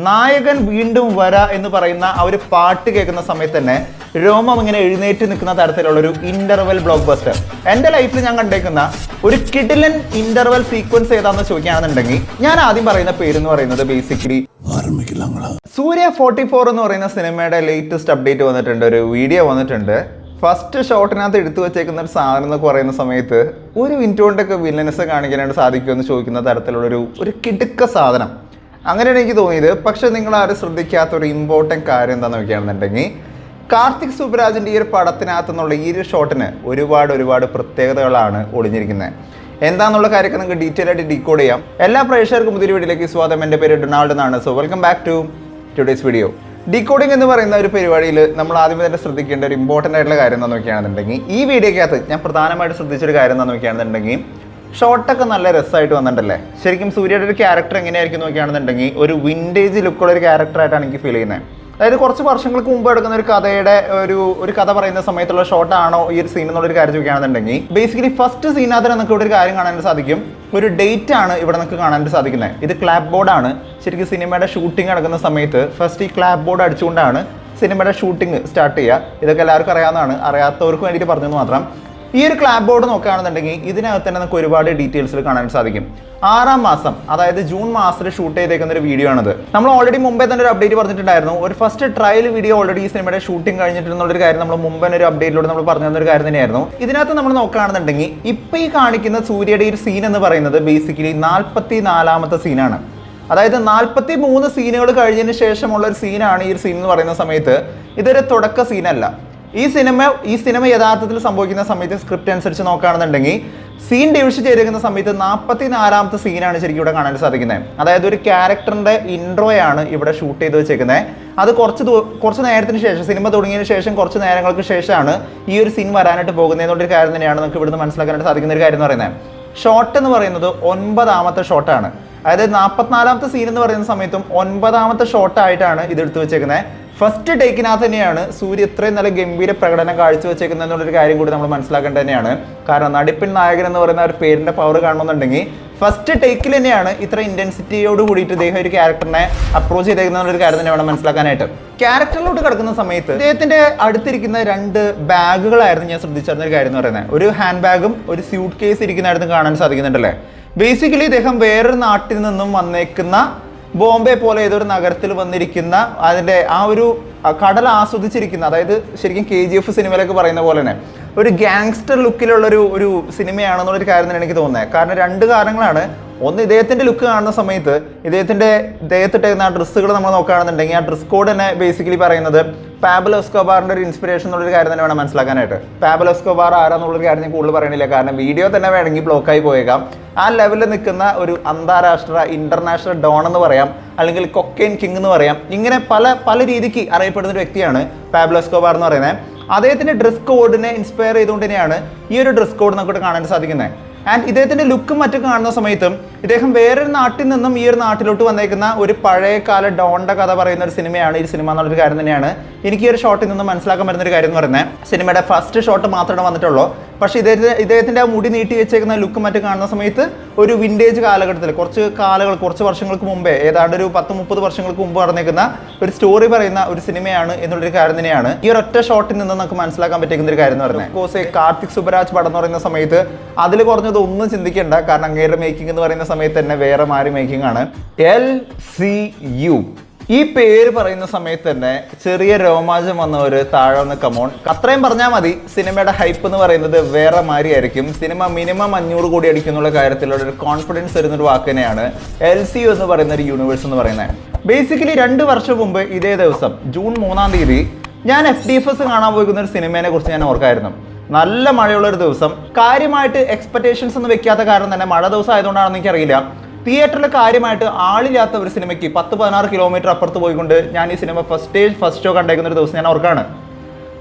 നായകൻ വീണ്ടും വരാ എന്ന് പറയുന്ന ആ ഒരു പാട്ട് കേൾക്കുന്ന സമയത്ത് തന്നെ രോമം ഇങ്ങനെ എഴുന്നേറ്റ് നിൽക്കുന്ന തരത്തിലുള്ള ഒരു ഇന്റർവെൽ ബ്ലോക്ക് ബസ്റ്റർ. എൻ്റെ ലൈഫിൽ ഞാൻ കണ്ടേക്കുന്ന ഒരു കിഡിലൻ ഇന്റർവെൽ സീക്വൻസ് ഏതാണെന്ന് ചോദിക്കുകയാണെന്നുണ്ടെങ്കിൽ ഞാൻ ആദ്യം പറയുന്ന പേരെന്ന് പറയുന്നത് ബേസിക്കലി സൂര്യ 44 എന്ന് പറയുന്ന സിനിമയുടെ ലേറ്റസ്റ്റ് അപ്ഡേറ്റ് വന്നിട്ടുണ്ട്. ഒരു വീഡിയോ വന്നിട്ടുണ്ട്. ഫസ്റ്റ് ഷോട്ടിനകത്ത് എടുത്തു വെച്ചേക്കുന്ന ഒരു സാധനം എന്നൊക്കെ പറയുന്ന സമയത്ത് ഒരു മിനിറ്റ് കൊണ്ടൊക്കെ വില്ലനസ് കാണിക്കാനായിട്ട് സാധിക്കുമെന്ന് ചോദിക്കുന്ന തരത്തിലുള്ളൊരു കിടുക്ക സാധനം. അങ്ങനെയാണ് എനിക്ക് തോന്നിയത്. പക്ഷെ നിങ്ങൾ ആരും ശ്രദ്ധിക്കാത്ത ഒരു ഇമ്പോർട്ടൻറ്റ് കാര്യം എന്താണെന്ന് നോക്കുകയാണെന്നുണ്ടെങ്കിൽ കാർത്തിക് സുബ്രാജിൻ്റെ ഈ ഒരു പടത്തിനകത്ത് നിന്നുള്ള ഈ ഒരു ഷോട്ടിന് ഒരുപാട് പ്രത്യേകതകളാണ് ഒളിഞ്ഞിരിക്കുന്നത്. എന്താണെന്നുള്ള കാര്യമൊക്കെ നിങ്ങൾക്ക് ഡീറ്റെയിൽ ആയിട്ട് ഡീകോഡ് ചെയ്യാം. എല്ലാ പ്രേക്ഷകർക്കും പുതിയ വീഡിയോയിലേക്ക് സ്വാഗതം. എൻ്റെ പേര് ഡൊണാൾഡ് എന്നാണ്. So welcome back to today's video. Decoding എന്ന് പറയുന്ന ഒരു പരിപാടിയിൽ നമ്മൾ ആദ്യമേ തന്നെ ശ്രദ്ധിക്കേണ്ട ഒരു ഇമ്പോർട്ടൻ്റ് ആയിട്ടുള്ള കാര്യം എന്താണെന്ന് നോക്കുകയാണെന്നുണ്ടെങ്കിൽ ഈ വീഡിയോക്കകത്ത് ഞാൻ പ്രധാനമായിട്ട് ശ്രദ്ധിച്ചൊരു കാര്യം എന്താണെന്ന് നോക്കുകയാണെന്നുണ്ടെങ്കിൽ ഷോട്ടൊക്കെ നല്ല രസമായിട്ട് വന്നിട്ടുണ്ടല്ലേ. ശരിക്കും സൂര്യയുടെ ഒരു ക്യാരക്ടർ എങ്ങനെയായിരിക്കും നോക്കുകയാണെന്നുണ്ടെങ്കിൽ ഒരു വിൻറ്റേജ് ലുക്കുള്ള ഒരു ക്യാരക്ടറായിട്ടാണ് എനിക്ക് ഫീൽ ചെയ്യുന്നത്. അതായത് കുറച്ച് വർഷങ്ങൾക്ക് മുമ്പ് എടുക്കുന്ന ഒരു കഥയുടെ ഒരു കഥ പറയുന്ന സമയത്തുള്ള ഷോട്ടാണോ ഈ ഒരു സീൻ എന്നുള്ളൊരു കാര്യം ചോദിക്കുകയാണെന്നുണ്ടെങ്കിൽ ബേസിക്കലി ഫസ്റ്റ് സീനകത്ത് നമുക്ക് ഇവിടെ ഒരു കാര്യം കാണാൻ സാധിക്കും. ഒരു ഡേറ്റ് ആണ് ഇവിടെ നമുക്ക് കാണാൻ സാധിക്കുന്നത്. ഇത് ക്ലാപ്പ് ബോർഡാണ്. ശരിക്കും സിനിമയുടെ ഷൂട്ടിംഗ് നടക്കുന്ന സമയത്ത് ഫസ്റ്റ് ഈ ക്ലാപ്പ് ബോർഡ് അടിച്ചുകൊണ്ടാണ് സിനിമയുടെ ഷൂട്ടിംഗ് സ്റ്റാർട്ട് ചെയ്യുക. ഇതൊക്കെ എല്ലാവർക്കും അറിയാവുന്നതാണ്. അറിയാത്തവർക്ക് വേണ്ടിയിട്ട് പറഞ്ഞെന്ന് മാത്രം. ഈ ഒരു ക്ലാപ്പ് ബോർഡ് നോക്കുകയാണെന്നുണ്ടെങ്കിൽ ഇതിനകത്ത് തന്നെ നമുക്ക് ഒരുപാട് ഡീറ്റെയിൽസിൽ കാണാൻ സാധിക്കും. 6-ാം മാസം, അതായത് ജൂൺ മാസത്തിൽ ഷൂട്ട് ചെയ്തേക്കുന്ന ഒരു വീഡിയോ ആണിത്. നമ്മൾ ഓൾറെഡി മുമ്പേ തന്നെ ഒരു അപ്ഡേറ്റ് പറഞ്ഞിട്ടുണ്ടായിരുന്നു. ഒരു ഫസ്റ്റ് ട്രയൽ വീഡിയോ ഓൾറെഡി ഈ സിനിമയുടെ ഷൂട്ടിംഗ് കഴിഞ്ഞിട്ടുള്ളൊരു കാര്യം നമ്മൾ മുമ്പേ ഒരു അപ്ഡേറ്റിലൂടെ നമ്മൾ പറഞ്ഞു തന്നൊരു കാര്യം തന്നെയായിരുന്നു. ഇതിനകത്ത് നമ്മൾ നോക്കുകയാണെന്നുണ്ടെങ്കിൽ ഇപ്പം ഈ കാണിക്കുന്ന സൂര്യയുടെ ഈ ഒരു സീൻ എന്ന് പറയുന്നത് ബേസിക്കലി 44-ാമത്തെ സീനാണ്. അതായത് 43 സീനുകൾ കഴിഞ്ഞതിന് ശേഷമുള്ള ഒരു സീനാണ് ഈ ഒരു സീൻ എന്ന് പറയുന്ന സമയത്ത്. ഇതൊരു തുടക്ക സീനല്ല. ഈ സിനിമ യഥാർത്ഥത്തിൽ സംഭവിക്കുന്ന സമയത്ത് സ്ക്രിപ്റ്റ് അനുസരിച്ച് നോക്കുകയാണെന്നുണ്ടെങ്കിൽ സീൻ ഡിവിഷൻ ചെയ്തിരിക്കുന്ന സമയത്ത് 44-ാമത്തെ സീനാണ് ശരിക്കും ഇവിടെ കാണാൻ സാധിക്കുന്നത്. അതായത് ഒരു ക്യാരക്ടറിന്റെ ഇൻട്രോയാണ് ഇവിടെ ഷൂട്ട് ചെയ്ത് വെച്ചേക്കുന്നത്. അത് കുറച്ച് നേരത്തിന് ശേഷം, സിനിമ തുടങ്ങിയതിന് ശേഷം കുറച്ച് നേരങ്ങൾക്ക് ശേഷമാണ് ഈ ഒരു സീൻ വരാനായിട്ട് പോകുന്നത് എന്നുള്ളൊരു കാര്യം തന്നെയാണ് നമുക്ക് ഇവിടുന്ന് മനസ്സിലാക്കാനായിട്ട് സാധിക്കുന്ന ഒരു കാര്യം എന്ന് പറയുന്നത്. ഷോട്ട് എന്ന് പറയുന്നത് 9-ാമത്തെ ഷോട്ടാണ്. അതായത് 44-ാമത്തെ സീൻ എന്ന് പറയുന്ന സമയത്തും 9-ാമത്തെ ഷോട്ടായിട്ടാണ് ഇത് എടുത്തു വെച്ചേക്കുന്നത്. ഫസ്റ്റ് ടേക്കിനകത്ത് തന്നെയാണ് സൂര്യ ഇത്രയും നല്ല ഗംഭീര പ്രകടനം കാഴ്ചവെച്ചേക്കുന്നത് എന്നുള്ളൊരു കാര്യം കൂടി നമ്മൾ മനസ്സിലാക്കേണ്ടത് തന്നെയാണ്. കാരണം നടിപ്പിൻ നായകൻ എന്ന് പറയുന്ന ഒരു പേരിന്റെ പവർ കാണണമെന്നുണ്ടെങ്കിൽ ഫസ്റ്റ് ടേക്കിൽ തന്നെയാണ് ഇത്ര ഇന്റൻസിറ്റിയോട് കൂടിയിട്ട് ഇദ്ദേഹം ഒരു ക്യാരക്ടറിനെ അപ്രോച്ച് ചെയ്തേക്കുന്ന ഒരു കാര്യം തന്നെ വേണം മനസ്സിലാക്കാനായിട്ട്. ക്യാരക്ടറിലോട്ട് കിടക്കുന്ന സമയത്ത് ഇദ്ദേഹത്തിന്റെ അടുത്തിരിക്കുന്ന 2 ബാഗുകളായിരുന്നു ഞാൻ ശ്രദ്ധിച്ചിരുന്ന ഒരു കാര്യം എന്ന് പറയുന്നത്. ഒരു ഹാൻഡ് ബാഗും ഒരു സ്യൂട്ട് കേസ് ഇരിക്കുന്നതായിരുന്നു കാണാൻ സാധിക്കുന്നുണ്ടല്ലേ. ബേസിക്കലി ഇദ്ദേഹം വേറൊരു നാട്ടിൽ നിന്നും വന്നേക്കുന്ന, ബോംബെ പോലെ ഏതൊരു നഗരത്തിൽ വന്നിരിക്കുന്ന, അതിൻ്റെ ആ ഒരു കടൽ ആസ്വദിച്ചിരിക്കുന്ന, അതായത് ശരിക്കും KGF സിനിമയിലൊക്കെ പറയുന്ന പോലെ തന്നെ ഒരു ഗാങ്സ്റ്റർ ലുക്കിലുള്ളൊരു സിനിമയാണെന്നുള്ളൊരു കാര്യം തന്നെ എനിക്ക് തോന്നുന്നത്. കാരണം 2 കാരണങ്ങളാണ്. ഒന്ന്, ഇദ്ദേഹത്തിൻ്റെ ലുക്ക് കാണുന്ന സമയത്ത് ഇദ്ദേഹത്തിൻ്റെ ദേഹത്തിട്ടേക്കുന്ന ആ ഡ്രസ്സുകൾ നമ്മൾ നോക്കുകയാണെന്നുണ്ടെങ്കിൽ ആ ഡ്രസ് കോഡ് തന്നെ ബേസിക്കലി പറയുന്നത് പാബ്ലോ എസ്കോബാറിൻ്റെ ഒരു ഇൻസ്പിറേഷൻ എന്നുള്ളൊരു കാര്യം തന്നെ വേണം മനസ്സിലാക്കാനായിട്ട്. പാബ്ലോ എസ്കോബാർ ആരാന്നുള്ളൊരു കാര്യം ഞാൻ കൂടുതൽ പറയണില്ല. കാരണം വീഡിയോ തന്നെ വേണമെങ്കിൽ ബ്ലോക്കായി പോയേക്കാം. ആ ലെവലിൽ നിൽക്കുന്ന ഒരു അന്താരാഷ്ട്ര ഇന്റർനാഷണൽ ഡോൺ എന്ന് പറയാം, അല്ലെങ്കിൽ കൊക്കെയിൻ കിങ് എന്ന് പറയാം. ഇങ്ങനെ പല രീതിക്ക് അറിയപ്പെടുന്ന ഒരു വ്യക്തിയാണ് പാബ്ലോ എസ്കോബാർ എന്ന് പറയുന്നത്. അദ്ദേഹത്തിൻ്റെ ഡ്രസ് കോഡിനെ ഇൻസ്പയർ ചെയ്തുകൊണ്ട് തന്നെയാണ് ഈ ഒരു ഡ്രസ് കോഡ് നമുക്ക് കാണാൻ സാധിക്കുന്നത്. ആൻഡ് ഇദ്ദേഹത്തിൻ്റെ ലുക്കും മറ്റും കാണുന്ന സമയത്തും ഇദ്ദേഹം വേറൊരു നാട്ടിൽ നിന്നും ഈ ഒരു നാട്ടിലോട്ട് വന്നേക്കുന്ന ഒരു പഴയകാല ഡോണിൻ്റെ കഥ പറയുന്ന ഒരു സിനിമയാണ് ഈ സിനിമ എന്നുള്ളൊരു കാര്യം തന്നെയാണ് എനിക്ക് ഈ ഒരു ഷോട്ടിൽ നിന്ന് മനസ്സിലാക്കാൻ പറ്റുന്ന ഒരു കാര്യം എന്ന് പറയുന്നത്. സിനിമയുടെ ഫസ്റ്റ് ഷോട്ട് മാത്രമേ വന്നിട്ടുള്ളൂ. പക്ഷേ ഇദ്ദേഹത്തിൻ്റെ ആ മുടി നീട്ടി വെച്ചേക്കുന്ന ലുക്കും മറ്റും കാണുന്ന സമയത്ത് ഒരു വിൻറ്റേജ് കാലഘട്ടത്തിൽ കുറച്ച് വർഷങ്ങൾക്ക് മുമ്പേ, ഏതാണ്ട് ഒരു 10-30 വർഷങ്ങൾക്ക് മുമ്പ് നടന്നേക്കുന്ന ഒരു സ്റ്റോറി പറയുന്ന ഒരു സിനിമയാണ് എന്നുള്ളൊരു കാര്യം തന്നെയാണ് ഈ ഒരു ഒറ്റ ഷോട്ടിൽ നിന്ന് നമുക്ക് മനസ്സിലാക്കാൻ പറ്റുന്ന ഒരു കാര്യം എന്ന് പറയുന്നത്. കോഴ്സ് കാർത്തിക് സുബ്രാജ് പടം എന്ന് പറയുന്ന സമയത്ത് അതിൽ കുറഞ്ഞത് ഒന്നും ചിന്തിക്കേണ്ട. കാരണം അങ്ങേരുടെ മേക്കിംഗ് എന്ന് പറയുന്ന സമയത്ത് തന്നെ വേറെ മാറി മേക്കിംഗ് ആണ്. LCU ഈ പേര് പറയുന്ന സമയത്ത് തന്നെ ചെറിയ രോമാഞ്ചം വന്നവർ താഴെ ഒന്ന് കമോൺ. അത്രയും പറഞ്ഞാൽ മതി. സിനിമയുടെ ഹൈപ്പ് എന്ന് പറയുന്നത് വേറെ മാറി ആയിരിക്കും. സിനിമ മിനിമം 500 കോടി അടിക്കുന്നുള്ള കാര്യത്തിലുള്ള ഒരു കോൺഫിഡൻസ് വരുന്നൊരു വാക്ക് തന്നെയാണ് LCU എന്ന് പറയുന്ന ഒരു യൂണിവേഴ്സ് എന്ന് പറയുന്നത്. ബേസിക്കലി 2 വർഷം മുമ്പ് ഇതേ ദിവസം ജൂൺ 3-ാം തീയതി ഞാൻ FDFS കാണാൻ പോയിരിക്കുന്ന ഒരു സിനിമയെ കുറിച്ച് ഞാൻ ഓർക്കായിരുന്നു. നല്ല മഴയുള്ളൊരു ദിവസം. കാര്യമായിട്ട് എക്സ്പെക്ടേഷൻസ് ഒന്നും വെക്കാത്ത കാരണം തന്നെ, മഴ ദിവസം ആയതുകൊണ്ടാണെന്ന് എനിക്കറിയില്ല, തിയേറ്ററിൽ കാര്യമായിട്ട് ആളില്ലാത്ത ഒരു സിനിമയ്ക്ക് 10-16 കിലോമീറ്റർ അപ്പുറത്ത് പോയിക്കൊണ്ട് ഞാൻ ഈ സിനിമ ഫസ്റ്റ് ഷോ കണ്ടേക്കുന്ന ഒരു ദിവസം ഞാൻ ഓർക്കാണ്.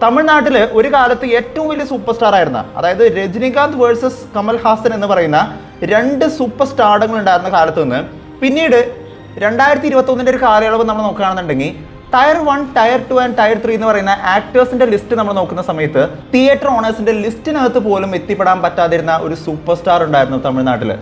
തമിഴ്നാട്ടിൽ ഒരു കാലത്ത് ഏറ്റവും വലിയ സൂപ്പർ സ്റ്റാർ ആയിരുന്ന, അതായത് രജനികാന്ത് വേഴ്സസ് കമൽ ഹാസൻ എന്ന് പറയുന്ന 2 സൂപ്പർ സ്റ്റാർഡങ്ങൾ ഉണ്ടായിരുന്ന കാലത്ത് നിന്ന് പിന്നീട് 2021 ഒരു കാലയളവ് നമ്മൾ നോക്കുകയാണെന്നുണ്ടെങ്കിൽ ടയർ 1, ടയർ 2 ആൻഡ് ടയർ 3 എന്ന് പറയുന്ന ആക്ടേഴ്സിന്റെ ലിസ്റ്റ് നമ്മൾ നോക്കുന്ന സമയത്ത് തിയേറ്റർ ഓണേഴ്സിന്റെ ലിസ്റ്റിനകത്ത് പോലും എത്തിപ്പെടാൻ പറ്റാതിരുന്ന ഒരു സൂപ്പർ സ്റ്റാർ ഉണ്ടായിരുന്നു തമിഴ്നാട്ടിൽ.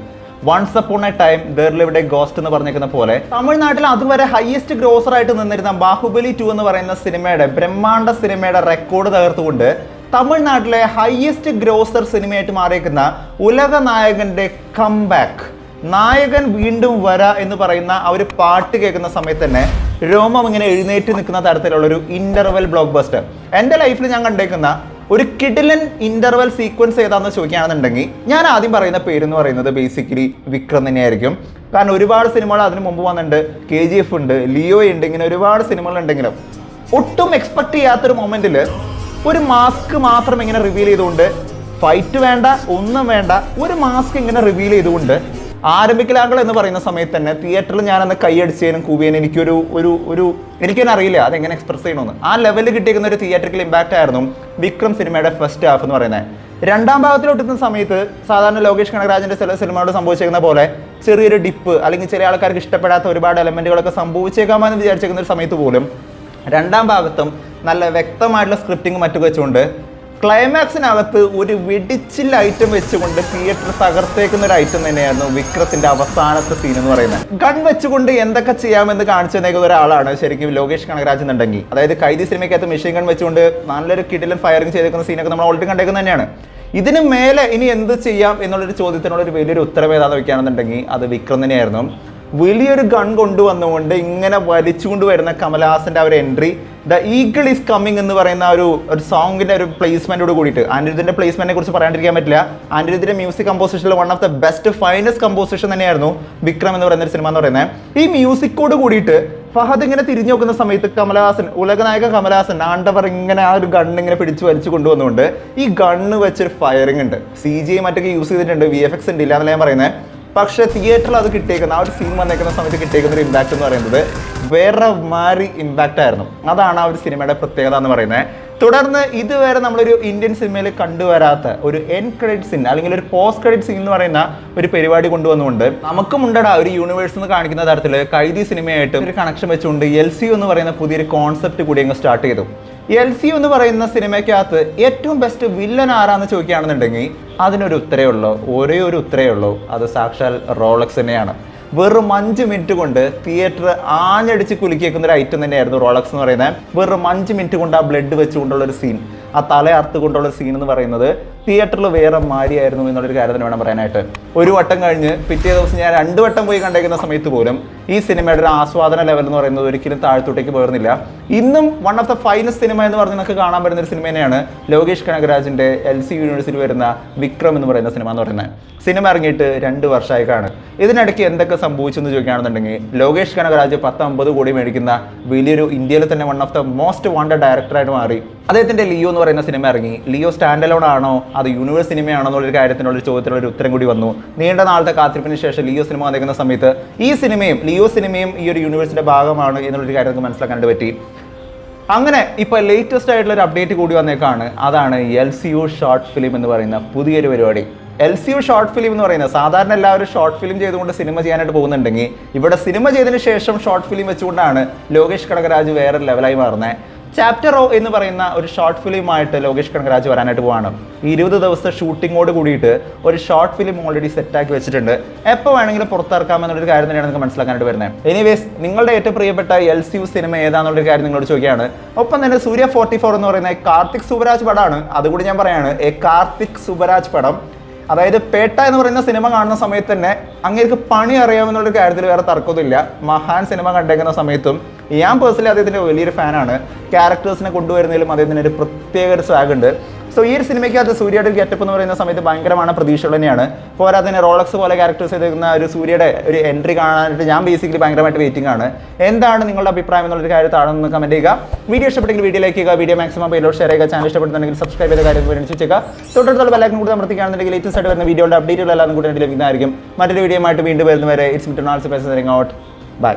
Once upon a time there lived a ghost എന്ന് പറഞ്ഞിരിക്കുന്ന പോലെ തമിഴ്നാട്ടിൽ അതുവരെ ഹയസ്റ്റ് ഗ്രോസർ ആയിട്ട് നിന്നിരുന്ന ബാഹുബലി 2 എന്ന് പറയുന്ന സിനിമയുടെ ബ്രഹ്മാണ്ഡ സിനിമയുടെ റെക്കോർഡ് തകർത്തുകൊണ്ട് തമിഴ്നാട്ടിലെ ഹയസ്റ്റ് ഗ്രോസർ സിനിമയായിട്ട് മാറിയിരിക്കുന്ന ഉലക നായകന്റെ കംബാക്ക്, നായകൻ വീണ്ടും വരാ എന്ന് പറയുന്ന ആ ഒരു പാട്ട് കേൾക്കുന്ന സമയത്ത് തന്നെ രോമം ഇങ്ങനെ എഴുന്നേറ്റ് നിൽക്കുന്ന തരത്തിലുള്ള ഒരു ഇന്റർവെൽ ബ്ലോക്ക് ബസ്റ്റർ. എൻ്റെ ലൈഫിൽ ഞാൻ കണ്ടേക്കുന്ന ഒരു കിഡിലൻ ഇന്റർവെൽ സീക്വൻസ് ഏതാണെന്ന് ചോദിക്കുകയാണെന്നുണ്ടെങ്കിൽ ഞാൻ ആദ്യം പറയുന്ന പേരെന്ന് പറയുന്നത് ബേസിക്കലി വിക്രം തന്നെയായിരിക്കും. കാരണം ഒരുപാട് സിനിമകൾ അതിന് മുമ്പ് വന്നിട്ടുണ്ട്. KGF ഉണ്ട്, ലിയോ ഉണ്ട്, ഇങ്ങനെ ഒരുപാട് സിനിമകൾ ഉണ്ടെങ്കിലും ഒട്ടും എക്സ്പെക്ട് ചെയ്യാത്തൊരു മൊമെന്റിൽ ഒരു മാസ്ക് മാത്രം ഇങ്ങനെ റിവീൽ ചെയ്തുകൊണ്ട്, ഫൈറ്റ് വേണ്ട, ഒന്നും വേണ്ട, ഒരു മാസ്ക് ഇങ്ങനെ റിവീൽ ചെയ്തുകൊണ്ട് ആരംഭിക്കലാങ്കൾ എന്ന് പറയുന്ന സമയത്ത് തന്നെ തിയേറ്ററിൽ ഞാനന്ന് കൈയടിച്ചതിനും കൂവിയതിനും എനിക്കൊന്നും അറിയില്ല അതെങ്ങനെ എക്സ്പ്രസ് ചെയ്യണമെന്ന്. ആ ലെവലിൽ കിട്ടിയിരിക്കുന്ന ഒരു തിയേറ്ററിക്കൽ ഇമ്പാക്റ്റ് ആയിരുന്നു വിക്രം സിനിമയുടെ ഫസ്റ്റ് ഹാഫ് എന്ന് പറയുന്നത്. രണ്ടാം ഭാഗത്തിലൊട്ടുന്ന സമയത്ത് സാധാരണ ലോകേഷ് കനകരാജിന്റെ ചില സിനിമയോട് സംഭവിച്ചേക്കുന്ന പോലെ ചെറിയൊരു ഡിപ്പ് അല്ലെങ്കിൽ ചില ആൾക്കാർക്ക് ഇഷ്ടപ്പെടാത്ത ഒരുപാട് എലമെന്റുകളൊക്കെ സംഭവിച്ചേക്കാമെന്ന് വിചാരിച്ചേക്കുന്ന ഒരു സമയത്ത് പോലും രണ്ടാം ഭാഗത്തും നല്ല വ്യക്തമായിട്ടുള്ള സ്ക്രിപ്റ്റിംഗ് മറ്റു വെച്ചുകൊണ്ട് ക്ലൈമാക്സിനകത്ത് ഒരു വെടിച്ചിൽ ഐറ്റം വെച്ചുകൊണ്ട് തിയേറ്റർ തകർത്തേക്കുന്ന ഒരു ഐറ്റം തന്നെയായിരുന്നു വിക്രത്തിന്റെ അവസാനത്തെ സീൻ എന്ന് പറയുന്നത്. ഗൺ വെച്ചുകൊണ്ട് എന്തൊക്കെ ചെയ്യാമെന്ന് കാണിച്ചു തന്നേക്കുന്ന ഒരാളാണ് ശരിക്കും ലോകേഷ് കനകരാജ് എന്നുണ്ടെങ്കിൽ. അതായത് കൈദി സിനിമയ്ക്കകത്ത് മെഷീൻ ഗൺ വെച്ചുകൊണ്ട് നല്ലൊരു കിടിലൻ ഫയറിംഗ് ചെയ്തേക്കുന്ന സീനൊക്കെ നമ്മൾ ഓൾറെഡി കണ്ടേക്കുന്നത് തന്നെയാണ്. ഇതിന് മേലെ ഇനി എന്ത് ചെയ്യാം എന്നുള്ളൊരു ചോദ്യത്തിനുള്ള ഒരു വലിയൊരു ഉത്തരം ഏതാണെന്ന് വെക്കുകയാണെന്നുണ്ടെങ്കിൽ അത് വിക്രം തന്നെയായിരുന്നു. വലിയൊരു ഗൺ കൊണ്ടുവന്നുകൊണ്ട് ഇങ്ങനെ വലിച്ചുകൊണ്ട് വരുന്ന കമലഹാസന്റെ ആ ഒരു entry, the eagle is coming എന്ന് പറയുന്ന ഒരു സോങ്ങിന്റെ ഒരു പ്ലേസ്മെന്റോട് കൂടിയിട്ട്, അനിരുദ്ധിന്റെ പ്ലേസ്മെന്റിനെ കുറിച്ച് പറയാണ്ടിരിക്കാൻ പറ്റില്ല. അനിരുദ്ധിന്റെ മ്യൂസിക് കമ്പോസിഷനിൽ one of the best finest composition തന്നെയായിരുന്നു വിക്രം എന്ന് പറയുന്ന ഒരു സിനിമ എന്ന് പറയുന്നത്. ഈ മ്യൂസിക്കോട് കൂടിയിട്ട് ഫഹദ് ഇങ്ങനെ തിരിഞ്ഞു നോക്കുന്ന സമയത്ത് കമലഹാസൻ, ഉലകനായക കമലഹാസൻ ആണ്ടവർ ഇങ്ങനെ ആ ഒരു ഗണ്ണ് ഇങ്ങനെ പിടിച്ച് വലിച്ചു കൊണ്ടുവന്നുകൊണ്ട് ഈ ഗണ്ണ് വെച്ചൊരു ഫയറിംഗ് ഉണ്ട്. CGI മറ്റൊക്കെ യൂസ് ചെയ്തിട്ടുണ്ട്, VFX ഉണ്ട്, ഇല്ല എന്നല്ല ഞാൻ പറയുന്നത്. പക്ഷേ തിയേറ്ററിൽ അത് കിട്ടിയേക്കുന്ന ആ ഒരു സീൻ വന്നേക്കുന്ന സമയത്ത് കിട്ടിയേക്കുന്ന ഒരു ഇമ്പാക്ട് എന്ന് പറയുന്നത് വേറെ മാറി ഇമ്പാക്റ്റ് ആയിരുന്നു. അതാണ് ആ ഒരു സിനിമയുടെ പ്രത്യേകത എന്ന് പറയുന്നത്. തുടർന്ന് ഇതുവരെ നമ്മളൊരു ഇന്ത്യൻ സിനിമയിൽ കണ്ടുവരാത്ത ഒരു എൻഡ് ക്രെഡിറ്റ് സീൻ അല്ലെങ്കിൽ ഒരു പോസ്റ്റ് ക്രെഡിറ്റ് സീൻ എന്ന് പറയുന്ന ഒരു പരിപാടി കൊണ്ടുവന്നുകൊണ്ട് നമുക്കും ഉണ്ടടാ ഒരു യൂണിവേഴ്സ് എന്ന് കാണിക്കുന്ന തരത്തിൽ കൈദി സിനിമയായിട്ട് ഒരു കണക്ഷൻ വെച്ചുകൊണ്ട് LCU എന്ന് പറയുന്ന പുതിയൊരു കോൺസെപ്റ്റ് കൂടി അങ്ങ് സ്റ്റാർട്ട് ചെയ്തു. LCU എന്ന് പറയുന്ന സിനിമയ്ക്കകത്ത് ഏറ്റവും ബെസ്റ്റ് വില്ലൻ ആരാന്ന് ചോദിക്കുകയാണെന്നുണ്ടെങ്കിൽ അതിനൊരു ഉത്തരേ ഉള്ളൂ, ഒരേ ഒരു ഉത്തരേ ഉള്ളൂ, അത് സാക്ഷാൽ റോളക്സ് തന്നെയാണ്. വെറും 5 മിനിറ്റ് കൊണ്ട് തിയേറ്റർ ആഞ്ഞടിച്ച് കുലുക്കിയേക്കുന്ന ഒരു ഐറ്റം തന്നെയായിരുന്നു റോളക്സ് എന്ന് പറയുന്നത്. വെറും 5 മിനിറ്റ് കൊണ്ട് ആ ബ്ലഡ് വെച്ചുകൊണ്ടുള്ള ഒരു സീൻ, ആ തല അറുത്ത് കൊണ്ടുള്ള സീൻ എന്ന് പറയുന്നത് തിയേറ്ററിൽ വേറെ മാരിയായിരുന്നു എന്നുള്ളൊരു കാര്യം തന്നെ വേണം പറയാനായിട്ട്. ഒരു വട്ടം കഴിഞ്ഞ് പിറ്റേ ദിവസം ഞാൻ 2 വട്ടം പോയി കണ്ടേക്കുന്ന സമയത്ത് പോലും ഈ സിനിമയുടെ ഒരു ആസ്വാദന ലെവൽ എന്ന് പറയുന്നത് ഒരിക്കലും താഴ്ത്തോട്ടേക്ക് പോയിരുന്നില്ല. ഇന്നും one of the finest cinema എന്ന് പറഞ്ഞ് നമുക്ക് കാണാൻ പറ്റുന്ന ഒരു സിനിമ തന്നെയാണ് ലോകേഷ് കനകരാജിന്റെ LCU യൂണിവേഴ്സിൽ വരുന്ന വിക്രം എന്ന് പറയുന്ന സിനിമ എന്ന് പറയുന്നത്. സിനിമ ഇറങ്ങിയിട്ട് 2 വർഷമായി കാണും. ഇതിനിടയ്ക്ക് എന്തൊക്കെ സംഭവിച്ചെന്ന് ചോദിക്കുകയാണെന്നുണ്ടെങ്കിൽ ലോകേഷ് കനകരാജ് 10-50 കോടി മേടിക്കുന്ന വലിയൊരു ഇന്ത്യയിൽ തന്നെ one of the most wanted ഡയറക്ടറായിട്ട് മാറി. അദ്ദേഹത്തിന്റെ ലിയോ എന്ന് പറയുന്ന സിനിമ ഇറങ്ങി. ലിയോ സ്റ്റാൻഡ് അലോൺ ആണോ അത് യൂണിവേഴ്സ് സിനിമയാണോ എന്നുള്ളൊരു കാര്യത്തിനുള്ള ഒരു ചോദ്യത്തിനുള്ള ഒരു ഉത്തരം കൂടി വന്നു. നീണ്ട നാളത്തെ കാത്തിരിപ്പിന് ശേഷം ലിയോ സിനിമ വന്നിരിക്കുന്ന സമയത്ത് ഈ സിനിമയും ലിയോ സിനിമയും ഈ ഒരു യൂണിവേഴ്സിന്റെ ഭാഗമാണ് എന്നുള്ളൊരു കാര്യം നമുക്ക് മനസ്സിലാക്കാനായിട്ട് പറ്റി. അങ്ങനെ ഇപ്പോൾ ലേറ്റസ്റ്റ് ആയിട്ടുള്ള ഒരു അപ്ഡേറ്റ് കൂടി വന്നേക്കാണ്. അതാണ് LCU ഷോർട്ട് ഫിലിം എന്ന് പറയുന്ന പുതിയൊരു പരിപാടി. LCU ഷോർട്ട് ഫിലിം എന്ന് പറയുന്നത് സാധാരണ എല്ലാവരും ഷോർട്ട് ഫിലിം ചെയ്തുകൊണ്ട് സിനിമ ചെയ്യാനായിട്ട് പോകുന്നുണ്ടെങ്കിൽ ഇവിടെ സിനിമ ചെയ്തതിന് ശേഷം ഷോർട്ട് ഫിലിം വെച്ചുകൊണ്ടാണ് ലോകേഷ് കനകരാജ് വേറെ ലെവലായി മാറുന്നത്. ചാപ്റ്റർ O എന്ന് പറയുന്ന ഒരു ഷോർട്ട് ഫിലിമായിട്ട് ലോകേഷ് കനകരാജ് വരാനായിട്ട് പോവാണ്. 20 ദിവസത്തെ ഷൂട്ടിങ്ങോട് കൂടിയിട്ട് ഒരു ഷോർട്ട് ഫിലിം ഓൾറെഡി സെറ്റാക്കി വെച്ചിട്ടുണ്ട്. എപ്പോൾ വേണമെങ്കിലും പുറത്തിറക്കാമെന്നുള്ളൊരു കാര്യം തന്നെയാണ് നിങ്ങൾക്ക് മനസ്സിലാക്കാനായിട്ട് വരുന്നത്. എനിവേസ് നിങ്ങളുടെ ഏറ്റവും പ്രിയപ്പെട്ട LCU സിനിമ ഏതാണെന്നുള്ളൊരു കാര്യം നിങ്ങളോട് ചോദിക്കുകയാണ്. ഒപ്പം തന്നെ സൂര്യ 44 എന്ന് പറയുന്ന കാർത്തിക് സുബരാജ് പടമാണ്. അതുകൂടി ഞാൻ പറയാണ്, കാർത്തിക് സുബരാജ് പടം. അതായത് പേട്ട എന്ന് പറയുന്ന സിനിമ കാണുന്ന സമയത്ത് തന്നെ അങ്ങേക്ക് പണി അറിയാമെന്നുള്ളൊരു കാര്യത്തിൽ വേറെ തർക്കമൊന്നുമില്ല. മഹാൻ സിനിമ കണ്ടേക്കുന്ന സമയത്തും ഞാൻ പേഴ്സണലി അദ്ദേഹത്തിൻ്റെ വലിയൊരു ഫാനാണ്. ക്യാരക്ടേഴ്സിനെ കൊണ്ടുവരുന്നതിലും അദ്ദേഹത്തിന് ഒരു പ്രത്യേക ഒരു സ്വാഗ് ഉണ്ട്. സോ ഈ ഒരു സിനിമയ്ക്കകത്ത് സൂര്യയുടെ ഒരു ഗെറ്റപ്പ് എന്ന് പറയുന്ന സമയത്ത് ഭയങ്കരமான പ്രതീക്ഷകൾ തന്നെയാണ്. പോരാത്തതിന് റോളക്സ് പോലെ ക്യാരക്ടേഴ്സ് ചെയ്തിരിക്കുന്ന ഒരു സൂര്യയുടെ ഒരു എൻട്രി കാണാനായിട്ട് ഞാൻ ബേസിക്കലി ഭയങ്കരമായിട്ട് വെയിറ്റിംഗ് ആണ്. എന്താണ് നിങ്ങളുടെ അഭിപ്രായം എന്നുള്ളൊരു കാര്യം താഴെ നിന്ന് കമന്റ് ചെയ്യുക. വീഡിയോ ഇഷ്ടപ്പെട്ടെങ്കിൽ വീഡിയോ ലൈക്ക് ചെയ്യുക, വീഡിയോ മാക്സിമം പേലോട് ഷെയർ ചെയ്യുക, ചാനൽ ഇഷ്ടപ്പെടുന്നുണ്ടെങ്കിൽ സബ്സ്ക്രൈബ് ചെയ്ത കാര്യം വെച്ചിരിക്കുക. തൊട്ടടുത്തുള്ള ബെല്ലൈക്കൺ കൂടി അമർത്തിക്കുകയാണെന്നുണ്ടെങ്കിൽ ലേറ്റസ്റ്റ് ആയിട്ട് വരുന്ന വീഡിയോയുടെ അപ്ഡേറ്റുകളെല്ലാം കൂടി ലഭിക്കുന്നതായിരിക്കും. മറ്റൊരു വീഡിയോ ആയിട്ട് വീണ്ടും വരുന്നവരെ ഇറ്റ്സ് മീ ടു നാൾസ് പ്രസൻസിങ് ഔട്ട്. ബൈ.